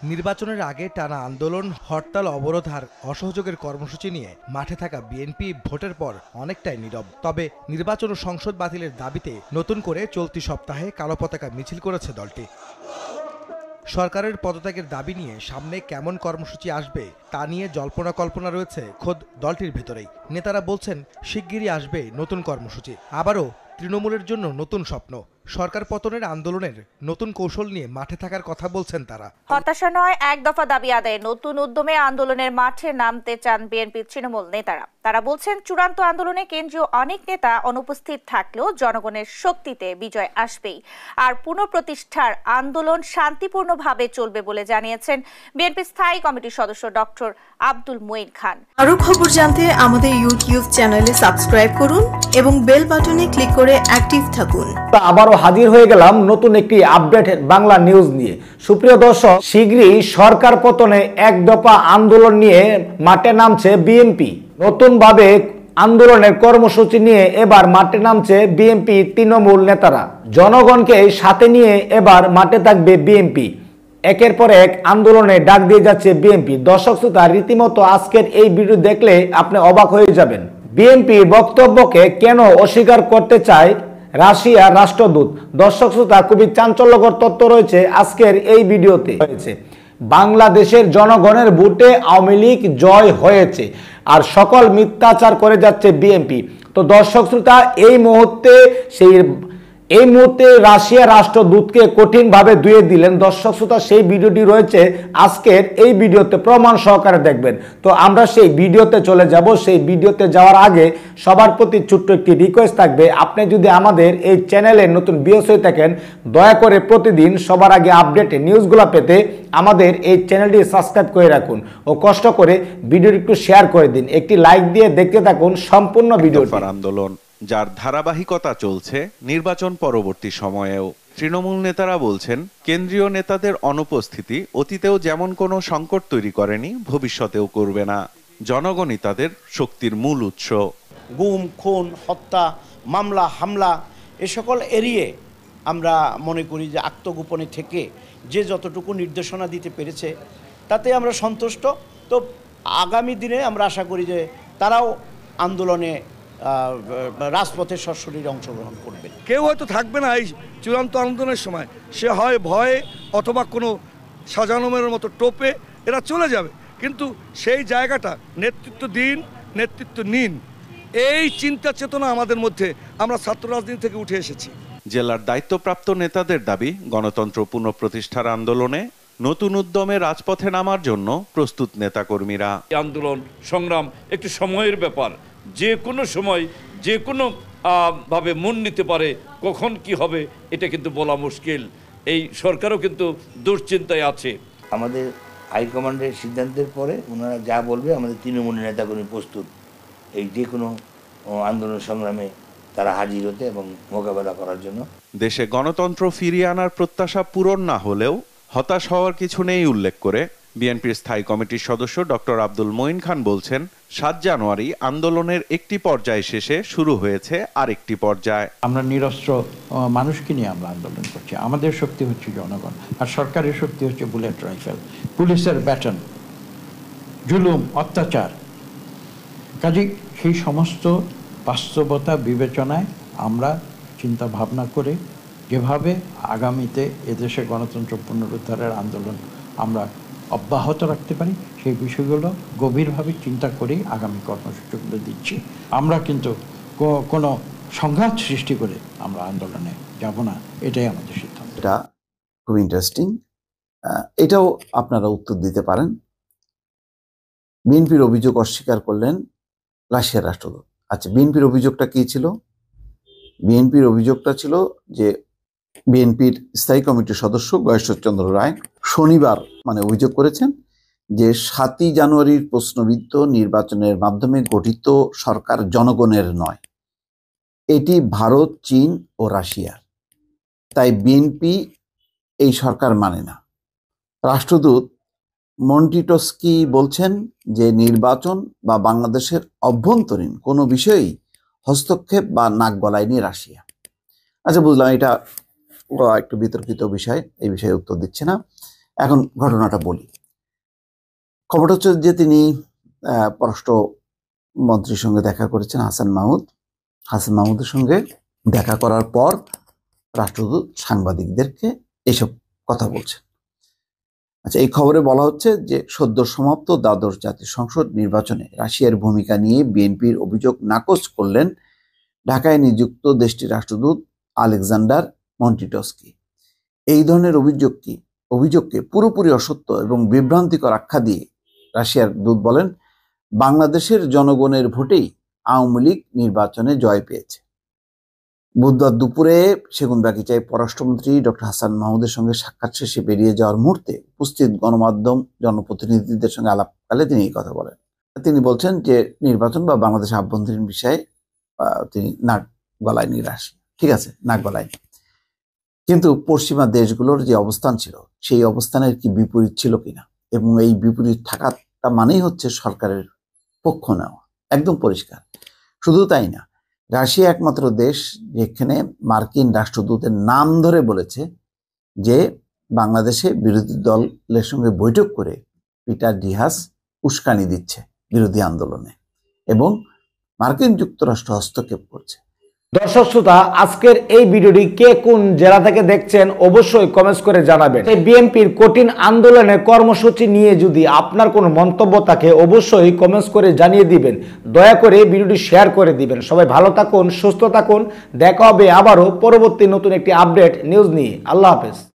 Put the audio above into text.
নির্বাচনের আগে টানা আন্দোলন, হরতাল, অবরোধ আর অসহযোগের কর্মসূচি নিয়ে মাঠে থাকা বিএনপি ভোটের পর অনেকটাই নীরব। তবে নির্বাচন ও সংসদ বাতিলের দাবিতে নতুন করে চলতি সপ্তাহে কালো পতাকা মিছিল করেছে দলটি। সরকারের পদত্যাগের দাবি নিয়ে সামনে কেমন কর্মসূচি আসবে তা নিয়ে জল্পনা কল্পনা রয়েছে খোদ দলটির ভেতরেই। নেতারা বলছেন শিগগিরই আসবে নতুন কর্মসূচি, আবারও তৃণমূলের জন্য নতুন স্বপ্ন। সরকার পতনের আন্দোলনের নতুন কৌশল নিয়ে মাঠে থাকার কথা বলছেন তারা। হতাশা নয়, এক দফা দাবি আদায়ে নতুন উদ্যমে আন্দোলনের মাঠে নামতে চান বিএনপি তৃণমূল নেতারা। তারা বলছেন চূড়ান্ত আন্দোলনে কেন্দ্রীয় অনেক নেতা অনুপস্থিত থাকলেও জনগণের শক্তিতে বিজয় আসবেই, আর পুনঃপ্রতিষ্ঠার আন্দোলন শান্তিপূর্ণভাবে চলবে বলে জানিয়েছেন বিএনপি স্থায়ী কমিটির সদস্য ডক্টর আব্দুল মঈন খান। আরো খবর জানতে আমাদের ইউটিউব চ্যানেলে সাবস্ক্রাইব করুন এবং বেল বাটনে ক্লিক করে অ্যাক্টিভ থাকুন। আবারও হাজির হয়ে গেলাম নতুন একটি আপডেট বাংলা নিউজ নিয়ে। সুপ্রিয় দর্শক, শীঘ্রই সরকার পতনে এক দফা আন্দোলন নিয়ে মাঠে নামছে বিএনপি। নতুনভাবে আন্দোলনের কর্মসূচি নিয়ে এবার মাঠে নামছে বিএনপি তৃণমূল নেতারা। জনগণকে সাথে নিয়ে এবার মাঠে থাকবে বিএনপি। একের পর এক আন্দোলনে ডাক দিয়ে যাচ্ছে বিএনপি। দর্শক শ্রোতা, রীতিমতো আজকের এই ভিডিও দেখলে আপনি অবাক হয়ে যাবেন। বিএনপির বক্তব্যকে কেন অস্বীকার করতে চায় রাশিয়ার রাষ্ট্রদূত? দর্শক শ্রোতা, খুবই চাঞ্চল্যকর তথ্য রয়েছে আজকের এই ভিডিওতে। বাংলাদেশের জনগণের ভোটে আওয়ামী লীগ জয় হয়েছে আর সকল মিথ্যাচার করে যাচ্ছে বিএনপি। তো দর্শক শ্রোতা, এই মুহূর্তে রাশিয়া রাষ্ট্রদূতকে কঠিনভাবে ধুয়ে দিলেন। দর্শক শ্রোতা, সেই ভিডিওটি রয়েছে আজকের এই ভিডিওতে, প্রমাণ সহকারে দেখবেন। তো আমরা সেই ভিডিওতে চলে যাব। সেই ভিডিওতে যাওয়ার আগে সবার প্রতি ছোট্ট একটি রিকোয়েস্ট থাকবে, আপনি যদি আমাদের এই চ্যানেলে নতুন ভিউয়ার্স হয়ে থাকেন, দয়া করে প্রতিদিন সবার আগে আপডেট নিউজগুলো পেতে আমাদের এই চ্যানেলটি সাবস্ক্রাইব করে রাখুন ও কষ্ট করে ভিডিওটি একটু শেয়ার করে দিন। একটি লাইক দিয়ে দেখতে থাকুন সম্পূর্ণ ভিডিওটি। আন্দোলন যার ধারাবাহিকতা চলছে নির্বাচন পরবর্তী সময়েও। তৃণমূল নেতারা বলছেন কেন্দ্রীয় নেতাদের অনুপস্থিতি অতীতেও যেমন কোনো সংকট তৈরি করেনি, ভবিষ্যতেও করবে না। জনগণই তাদের শক্তির মূল উৎস। গুম, খুন, হত্যা, মামলা, হামলা এ সকল এড়িয়ে আমরা মনে করি যে আত্মগোপনে থেকে যে যতটুকু নির্দেশনা দিতে পেরেছে তাতে আমরা সন্তুষ্ট। তো আগামী দিনে আমরা আশা করি যে তারাও আন্দোলনে রাজপথে সশরীরে অংশগ্রহণ করবে। কেউ হয়তো থাকবে না এই চূড়ান্ত আন্দোলনের সময়, সে হয় ভয়ে অথবা কোনো সাজানোমের মতো টোপে এরা চলে যাবে, কিন্তু সেই জায়গাটা নেতৃত্ব দিন, নেতৃত্ব নিন, এই চিন্তা চেতনা আমাদের মধ্যে। আমরা ছাত্র রাজনীতি থেকে উঠে এসেছি। জেলার দায়িত্বপ্রাপ্ত নেতাদের দাবি, গণতন্ত্র পুনঃপ্রতিষ্ঠার আন্দোলনে নতুন উদ্যমে রাজপথে নামার জন্য প্রস্তুত নেতাকর্মীরা। আন্দোলন সংগ্রাম একটি সময়ের ব্যাপার, যে কোনো সময় যে কোনো ভাবে মন নিতে পারে, কখন কি হবে এটা কিন্তু বলা মুশকিল। এই সরকারও কিন্তু দুশ্চিন্তায় আছে। আমাদের হাইকমান্ডের সিদ্ধান্তের পরে ওনারা যা বলবে আমাদের তৃণমূল নেতাকর্মী প্রস্তুত এই যে কোনো আন্দোলন সংগ্রামে তারা হাজির হতে এবং মোকাবেলা করার জন্য। দেশে গণতন্ত্র ফিরিয়ে আনার প্রত্যাশা পূরণ না হলেও হতাশ হওয়ার কিছু নেই উল্লেখ করে বিএনপির স্থায়ী কমিটির সদস্য ডক্টর আব্দুল মঈন খান বলছেন, ৭ জানুয়ারি আন্দোলনের একটি পর্যায় শেষে শুরু হয়েছে আরেকটি পর্যায়। আমরা নিরস্ত্র মানুষকে নিয়ে আমরা আন্দোলন করছি। আমাদের শক্তি হচ্ছে জনগণ, আর সরকারের শক্তি হচ্ছে বুলেট রাইফেল, পুলিশের ব্যাটন, জুলুম, অত্যাচার। কাজেই সেই সমস্ত বাস্তবতা বিবেচনায় আমরা চিন্তা ভাবনা করে যেভাবে আগামীতে এদেশে গণতন্ত্র পুনরুদ্ধারের আন্দোলন আমরা অব্যাহত রাখতে পারি সেই বিষয়গুলো গভীরভাবে চিন্তা করেই আগামী কর্মসূচিগুলো দিচ্ছি। আমরা কিন্তু কোনো সংঘাত সৃষ্টি করে আমরা আন্দোলনে যাব না, এটাই আমাদের সিদ্ধান্ত। এটা খুব ইন্টারেস্টিং, এটাও আপনারা উত্তর দিতে পারেন। বিএনপির অভিযোগ অস্বীকার করলেন রাশিয়ার রাষ্ট্রদূত। আচ্ছা, বিএনপির অভিযোগটা কি ছিল? বিএনপির অভিযোগটা ছিল যে বিএনপির স্থায়ী কমিটির সদস্য গয়েশ্বরচন্দ্র রায় শনিবার অভিযোগ করেছেন যে ৭ই জানুয়ারির প্রশ্নবিদ্ধ নির্বাচনের মাধ্যমে গঠিত সরকার জনগণের নয়, এটি ভারত, চীন ও রাশিয়ার। তাই বিএনপি এই সরকার মানে না। রাষ্ট্রদূত মন্টিটস্কি বলছেন যে নির্বাচন বা বাংলাদেশের অভ্যন্তরীণ কোনো বিষয়েই হস্তক্ষেপ বা নাক গলায়নি রাশিয়া। আচ্ছা, বুঝলাম এটা একটু বিতর্কিত বিষয়, এই বিষয়ে উত্তর দিচ্ছে না। এখন ঘটনাটা বলি। খবরটা হচ্ছে যে তিনি পররাষ্ট্র মন্ত্রীর সঙ্গে দেখা করেছেন হাসান মাহমুদের সঙ্গে দেখা করার পর রাষ্ট্রদূত সাংবাদিকদেরকে এইসব কথা বলছেন। আচ্ছা, এই খবরে বলা হচ্ছে যে সদ্য সমাপ্ত দ্বাদশ জাতীয় সংসদ নির্বাচনে রাশিয়ার ভূমিকা নিয়ে বিএনপির অভিযোগ নাকচ করলেন ঢাকায় নিযুক্ত দেশটির রাষ্ট্রদূত আলেকজান্ডার মন্টিটস্কি। এই ধরনের অভিযোগকে পুরোপুরি অসত্য এবং বিভ্রান্তিকর আখ্যা দিয়ে রাশিয়ার দূত বলেন, বাংলাদেশের জনগণের ভোটেই আওয়ামী লীগ নির্বাচনে জয় পেয়েছে। বুধবার দুপুরে সেগুনবাগিচায় পররাষ্ট্রমন্ত্রী ডক্টর হাসান মাহমুদের সঙ্গে সাক্ষাৎ শেষে বেরিয়ে যাওয়ার মুহূর্তে উপস্থিত গণমাধ্যম জনপ্রতিনিধিদের সঙ্গে আলাপকালে তিনি এই কথা বলেন। তিনি বলছেন যে নির্বাচন বা বাংলাদেশের আভ্যন্তরীণ বিষয়ে তিনি নাক গলায়নি রাশিয়া, ঠিক আছে, নাক গলায়নি, কিন্তু পশ্চিমা দেশগুলোর যে অবস্থান ছিল সেই অবস্থানের কি বিপরীত ছিল কিনা, এবং এই বিপরীত থাকাটা মানেই হচ্ছে সরকারের পক্ষ নেওয়া, একদম পরিষ্কার। শুধু তাই না, রাশিয়া একমাত্র দেশ যেখানে মার্কিন রাষ্ট্রদূতের নাম ধরে বলেছে যে বাংলাদেশে বিরোধী দলের সঙ্গে বৈঠক করে পিটার ডিহাস উস্কানি দিচ্ছে বিরোধী আন্দোলনে এবং মার্কিন যুক্তরাষ্ট্র হস্তক্ষেপ করছে। দর্শক শ্রোতা, আজকের এই ভিডিওটি কে কোন জেলা থেকে দেখছেন অবশ্যই কমেন্টস করে জানাবেন। এই বিএনপির কঠিন আন্দোলনের কর্মসূচি নিয়ে যদি আপনার কোনো মন্তব্য থাকে অবশ্যই কমেন্টস করে জানিয়ে দিবেন। দয়া করে ভিডিওটি শেয়ার করে দিবেন। সবাই ভালো থাকুন, সুস্থ থাকুন। দেখা হবে আবারও পরবর্তী নতুন একটি আপডেট নিউজ নিয়ে। আল্লাহ হাফেজ।